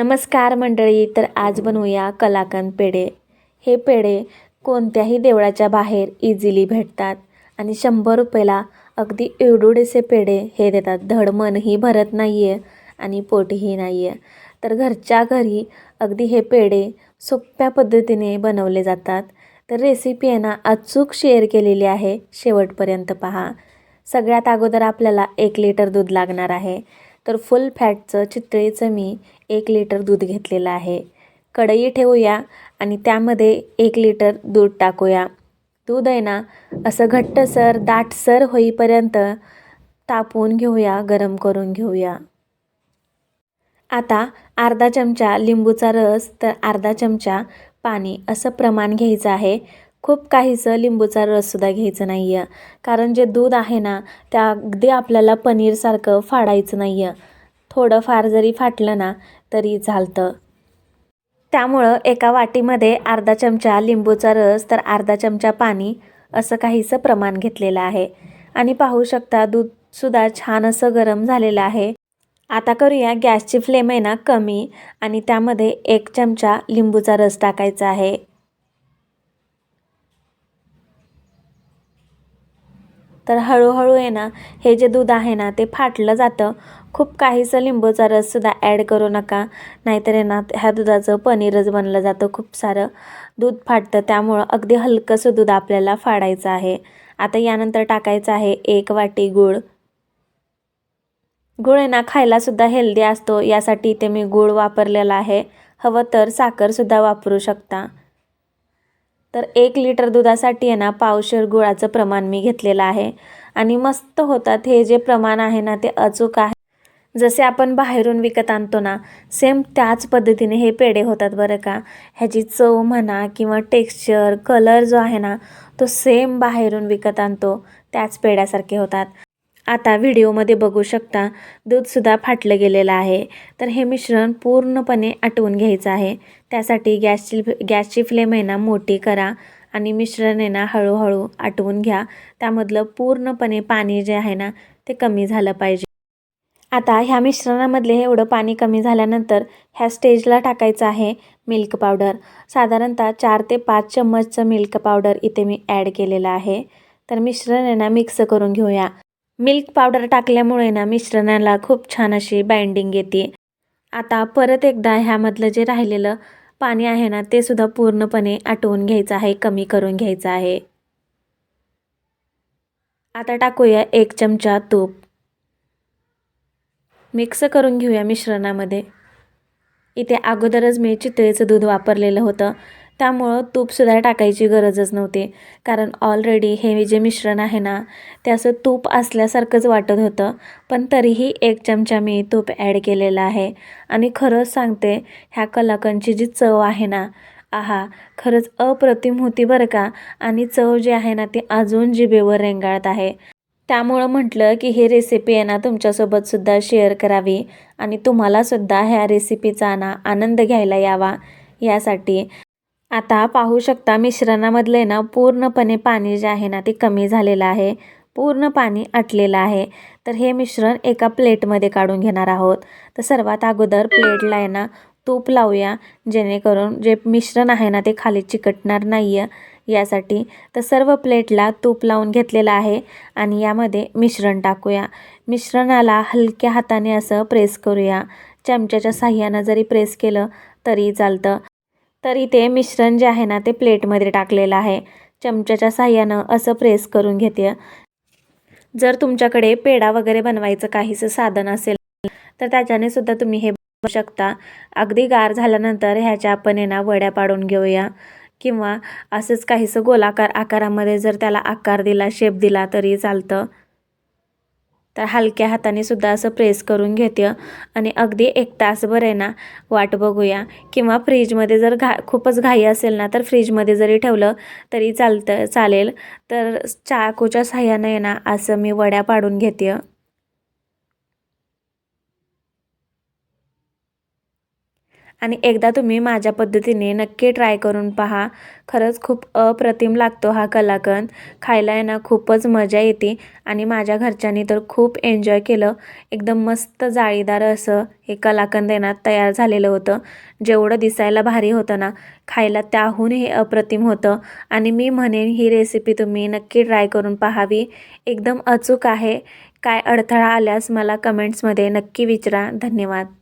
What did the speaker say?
नमस्कार मंडळी. तर आज बनवूया कलाकंद पेढे. हे पेढे कोणत्याही देवळाच्या बाहेर इझिली भेटतात आणि 100 रुपयाला अगदी एवढुडेसे पेढे हे देतात. धड मनही भरत नाही आहे आणि पोटही नाही आहे. तर घरच्या घरी अगदी हे पेढे सोप्या पद्धतीने बनवले जातात. तर रेसिपी आहे ना अचूक शेअर केलेली आहे, शेवटपर्यंत पहा. सगळ्यात अगोदर आपल्याला 1 लिटर दूध लागणार आहे. तर फुल फॅटचं चितळेचं मी 1 लिटर दूध घेतलेलं आहे. कढई ठेवूया आणि त्यामध्ये 1 लिटर दूध टाकूया. दूध आहे ना असं घट्टसर दाटसर होईपर्यंत तापवून घेऊया, गरम करून घेऊया. आता अर्धा चमचा लिंबूचा रस तर अर्धा चमचा पाणी असं प्रमाण घ्यायचं आहे. खूप काहीसं लिंबूचा रससुद्धा घ्यायचं नाही आहे, कारण जे दूध आहे ना त्या अगदी आपल्याला पनीरसारखं फाडायचं नाही आहे. थोडंफार जरी फाटलं ना तरी चालतं. त्यामुळं एका वाटीमध्ये अर्धा चमचा लिंबूचा रस तर अर्धा चमचा पाणी असं काहीसं प्रमाण घेतलेलं आहे. आणि पाहू शकता दूधसुद्धा छान असं गरम झालेलं आहे. आता करूया गॅसची फ्लेम आहे ना कमी आणि त्यामध्ये 1 चमचा लिंबूचा रस टाकायचा आहे. तर हळूहळू आहे ना हे जे दूध आहे ना ते फाटलं जातं. खूप काहीसं लिंबूचा रससुद्धा ॲड करू नका, नाहीतर आहे ना ह्या दुधाचं पनीरच बनलं जातं. खूप सारं दूध फाटतं, त्यामुळं अगदी हलकंसं दूध आपल्याला फाडायचं आहे. आता यानंतर टाकायचं आहे 1 वाटी गूळ. गूळ आहे ना खायलासुद्धा हेल्दी असतो, यासाठी इथे मी गूळ वापरलेला आहे. हवं तर साखरसुद्धा वापरू शकता. तर 1 लिटर दुधासाठी आहे ना पावशेर गुळाचं प्रमाण मी घेतलेलं आहे. आणि मस्त होतात. हे जे प्रमाण आहे ना ते अचूक आहे. जसे आपण बाहेरून विकत आणतो ना सेम त्याच पद्धतीने हे पेढे होतात बरं का. ह्याची चव म्हणा किंवा टेक्स्चर, कलर जो आहे ना तो सेम बाहेरून विकत आणतो त्याच पेढ्यासारखे होतात. आता व्हिडिओमध्ये बघू शकता दूधसुद्धा फाटलं गेलेलं आहे. तर हे मिश्रण पूर्णपणे आटवून घ्यायचं आहे. त्यासाठी गॅसची फ्लेम आहे ना मोठी करा आणि मिश्रण आहे ना हळूहळू आटवून घ्या. त्यामधलं पूर्णपणे पाणी जे आहे ना ते कमी झालं पाहिजे. आता ह्या मिश्रणामधले एवढं पाणी कमी झाल्यानंतर ह्या स्टेजला टाकायचं आहे मिल्क पावडर. साधारणतः 4 ते 5 चम्मचचं मिल्क पावडर इथे मी ॲड केलेलं आहे. तर मिश्रण आहे ना मिक्स करून घेऊया. मिल्क पावडर टाकल्यामुळे ना मिश्रणाला खूप छान अशी बाइंडिंग येते. आता परत एकदा ह्यामधलं जे राहिलेलं पाणी आहे ना ते सुद्धा पूर्णपणे आटवून घ्यायचं आहे, कमी करून घ्यायचं आहे. आता टाकूया 1 चमचा तूप. मिक्स करून घेऊया मिश्रणामध्ये. इथे अगोदरच मी चितळेचं दूध वापरलेलं होतं, त्यामुळं तूपसुद्धा टाकायची गरजच नव्हती. कारण ऑलरेडी हे जे मिश्रण आहे ना ते असं तूप असल्यासारखंच वाटत होतं. पण तरीही 1 चमचा मी तूप ॲड केलेलं आहे. आणि खरंच सांगते ह्या कलाकंदची जी चव आहे ना, आहा, खरंच अप्रतिम होती बरं का. आणि चव जी आहे ना ती अजून जिभेवर रेंगाळत आहे. त्यामुळं म्हटलं की ही रेसिपी आहे ना तुमच्यासोबतसुद्धा शेअर करावी आणि तुम्हालासुद्धा ह्या रेसिपीचा ना आनंद घ्यायला यावा यासाठी. आता पाहू शकता मिश्रणामधलं आहे ना पूर्णपणे पाणी जे आहे ना ते कमी झालेलं आहे. पूर्ण पाणी आटलेलं आहे. तर हे मिश्रण एका प्लेटमध्ये काढून घेणार आहोत. तर सर्वात अगोदर प्लेटला आहे ना तूप लावूया, जेणेकरून जे मिश्रण आहे ना ते खाली चिकटणार नाही आहे यासाठी. तर सर्व प्लेटला तूप लावून घेतलेलं आहे आणि यामध्ये मिश्रण टाकूया. मिश्रणाला हलक्या हाताने असं प्रेस करूया. चमच्याच्या साह्यानं जरी प्रेस केलं तरी चालतं. तरी ते मिश्रण जे आहे ना ते प्लेटमध्ये टाकलेलं आहे. चमच्याच्या साह्यानं असं प्रेस करून घेते. जर तुमच्याकडे पेढा वगैरे बनवायचं काहीसं साधन असेल तर त्याच्याने सुद्धा तुम्ही हे बनवू शकता. अगदी गार झाल्यानंतर ह्याच्या आपण आहे ना वड्या पाडून घेऊया किंवा असंच काहीसं गोलाकार आकारामध्ये जर त्याला आकार दिला, शेप दिला तरी चालतं. तर हलक्या हाताने सुद्धा असं प्रेस करून घेते आणि अगदी 1 तासभर आहे ना वाट बघूया. किंवा फ्रीजमध्ये जर खूपच घाई असेल ना तर फ्रीजमध्ये जरी ठेवलं तरी चालेल. तर चाकूच्या साह्यानं आहे ना असं मी वड्या पाडून घेते. आणि एकदा तुम्ही माझ्या पद्धतीने नक्की ट्राय करून पहा. खरंच खूप अप्रतिम लागतो हा कलाकंद. खायला आहे ना खूपच मजा येते आणि माझ्या घरच्यांनी तर खूप एन्जॉय केलं. एकदम मस्त जाळीदार असं हे कलाकंद आहे ना तयार झालेलं होतं. जेवढं दिसायला भारी होतं ना, खायला त्याहूनही अप्रतिम होतं. आणि मी म्हणेन ही रेसिपी तुम्ही नक्की ट्राय करून पाहावी. एकदम अचूक आहे. काय अडथळा आल्यास मला कमेंट्समध्ये नक्की विचारा. धन्यवाद.